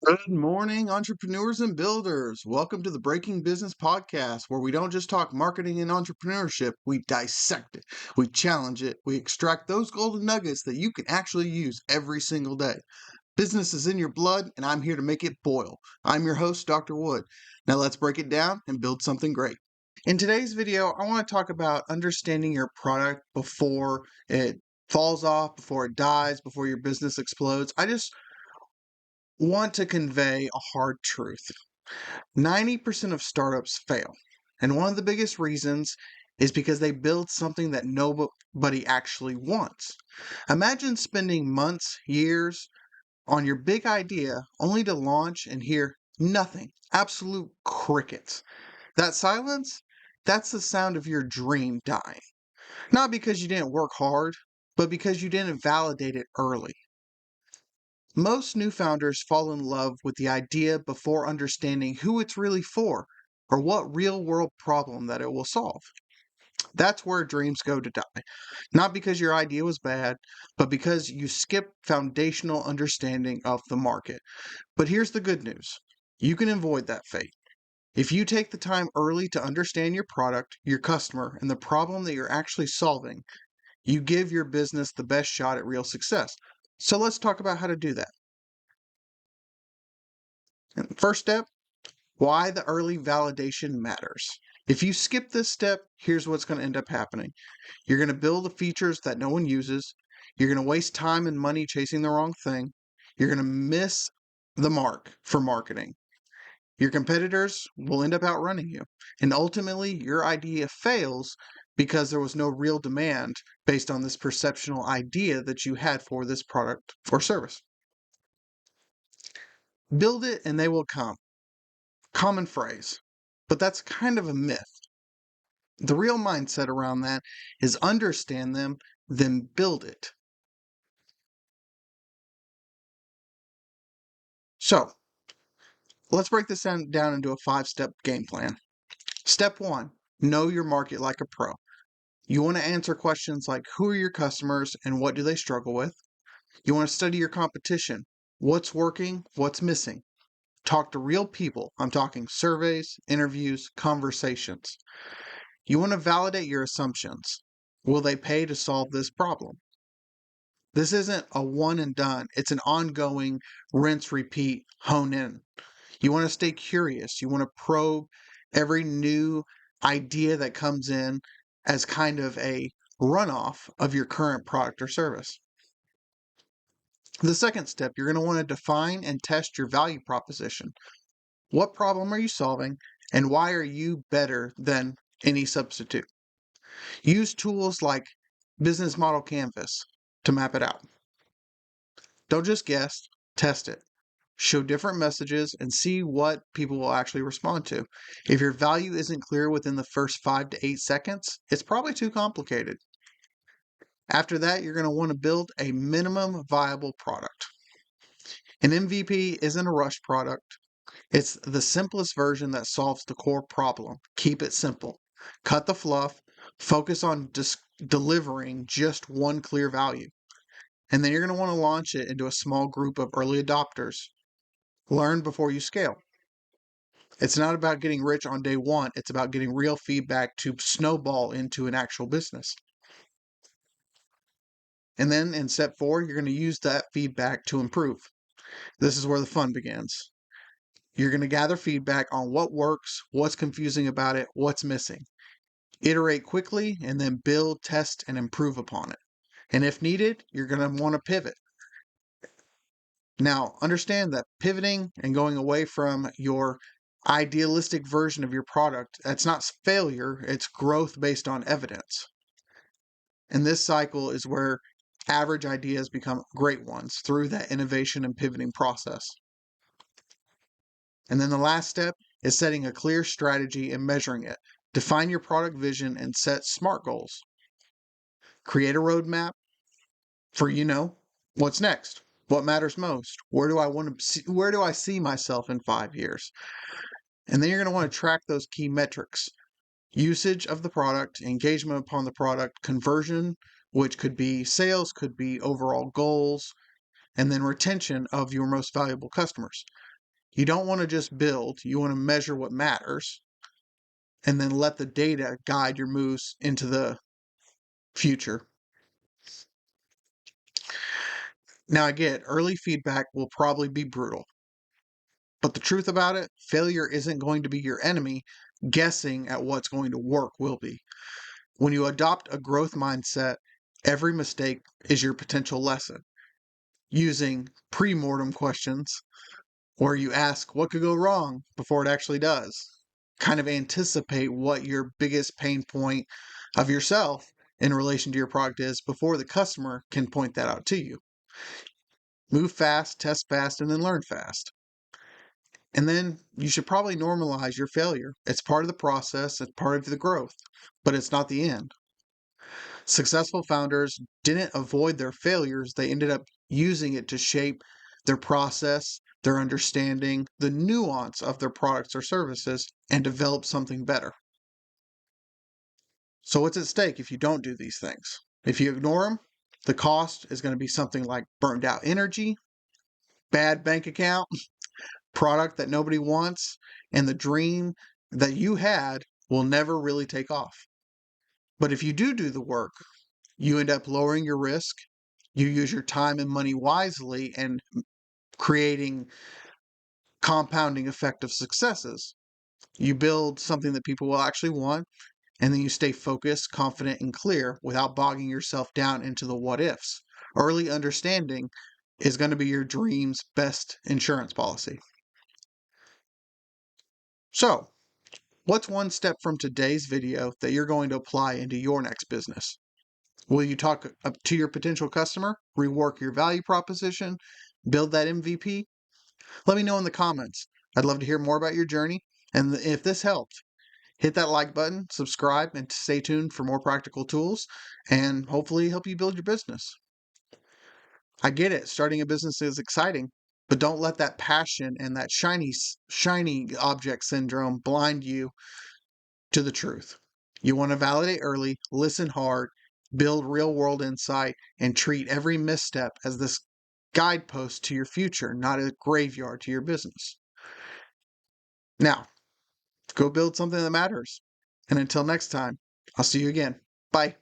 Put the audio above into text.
Good morning, entrepreneurs and builders. Welcome to the Breaking Business Podcast, where we don't just talk marketing and entrepreneurship, we dissect it, we challenge it, we extract those golden nuggets that you can actually use every single day. Business is in your blood, and I'm here to make it boil. I'm your host, Dr. Wood. Now let's break it down and build something great. In today's video, I want to talk about understanding your product before it falls off, before it dies, before your business explodes. I just want to convey a hard truth. 90% of startups fail. And one of the biggest reasons is because they build something that nobody actually wants. Imagine spending months, years on your big idea only to launch and hear nothing, absolute crickets. That silence, that's the sound of your dream dying. Not because you didn't work hard, but because you didn't validate it early. Most new founders fall in love with the idea before understanding who it's really for or what real world problem that it will solve. That's where dreams go to die. Not because your idea was bad, but because you skip foundational understanding of the market. But here's the good news. You can avoid that fate. If you take the time early to understand your product, your customer, and the problem that you're actually solving, you give your business the best shot at real success. So let's talk about how to do that. First step, why the early validation matters. If you skip this step, here's what's going to end up happening. You're going to build the features that no one uses. You're going to waste time and money chasing the wrong thing. You're going to miss the mark for marketing. Your competitors will end up outrunning you. And ultimately, your idea fails because there was no real demand based on this perceptual idea that you had for this product or service. Build it and they will come. Common phrase, but that's kind of a myth. The real mindset around that is understand them, then build it. So let's break this down into a 5-step game plan. Step 1, know your market like a pro. You want to answer questions like who are your customers and what do they struggle with? You want to study your competition. What's working? What's missing? Talk to real people. I'm talking surveys, interviews, conversations. You want to validate your assumptions. Will they pay to solve this problem? This isn't a one and done. It's an ongoing rinse, repeat, hone in. You want to stay curious. You want to probe every new idea that comes in as kind of a runoff of your current product or service. The second step, you're going to want to define and test your value proposition. What problem are you solving, and why are you better than any substitute? Use tools like Business Model Canvas to map it out. Don't just guess, test it. Show different messages and see what people will actually respond to. If your value isn't clear within the first 5 to 8 seconds, it's probably too complicated. After that, you're going to want to build a minimum viable product. An MVP isn't a rush product. It's the simplest version that solves the core problem. Keep it simple. Cut the fluff. Focus on delivering just one clear value. And then you're going to want to launch it into a small group of early adopters. Learn before you scale. It's not about getting rich on day one. It's about getting real feedback to snowball into an actual business. And then in step 4, you're going to use that feedback to improve. This is where the fun begins. You're going to gather feedback on what works, what's confusing about it, what's missing. Iterate quickly and then build, test, and improve upon it. And if needed, you're going to want to pivot. Now, understand that pivoting and going away from your idealistic version of your product, that's not failure, it's growth based on evidence. And this cycle is where average ideas become great ones through that innovation and pivoting process. And then the last step is setting a clear strategy and measuring it. Define your product vision and set SMART goals. Create a roadmap for what's next, what matters most, where do I see myself in 5 years? And then you're going to want to track those key metrics. Usage of the product, engagement upon the product, conversion, which could be sales, could be overall goals, and then retention of your most valuable customers. You don't want to just build, you want to measure what matters and then let the data guide your moves into the future. Now, I get early feedback will probably be brutal, but the truth about it, failure isn't going to be your enemy. Guessing at what's going to work will be. When you adopt a growth mindset, every mistake is your potential lesson. Using pre-mortem questions, where you ask what could go wrong before it actually does, kind of anticipate what your biggest pain point of yourself in relation to your product is before the customer can point that out to you. Move fast, test fast, and then learn fast. And then you should probably normalize your failure. It's part of the process, it's part of the growth, but it's not the end. Successful founders didn't avoid their failures, they ended up using it to shape their process, their understanding, the nuance of their products or services, and develop something better. So, what's at stake if you don't do these things? If you ignore them, the cost is going to be something like burned out energy, bad bank account, product that nobody wants, and the dream that you had will never really take off. But if you do the work, you end up lowering your risk, you use your time and money wisely, and creating compounding effect of successes. You build something that people will actually want, and then you stay focused, confident, and clear without bogging yourself down into the what ifs. Early understanding is going to be your dream's best insurance policy. So, what's one step from today's video that you're going to apply into your next business? Will you talk up to your potential customer, rework your value proposition, build that MVP? Let me know in the comments. I'd love to hear more about your journey. And if this helped, hit that like button, subscribe, and stay tuned for more practical tools and hopefully help you build your business. I get it, starting a business is exciting, but don't let that passion and that shiny object syndrome blind you to the truth. You want to validate early, listen hard, build real world insight, and treat every misstep as this guidepost to your future, not a graveyard to your business. Now, go build something that matters. And until next time, I'll see you again. Bye.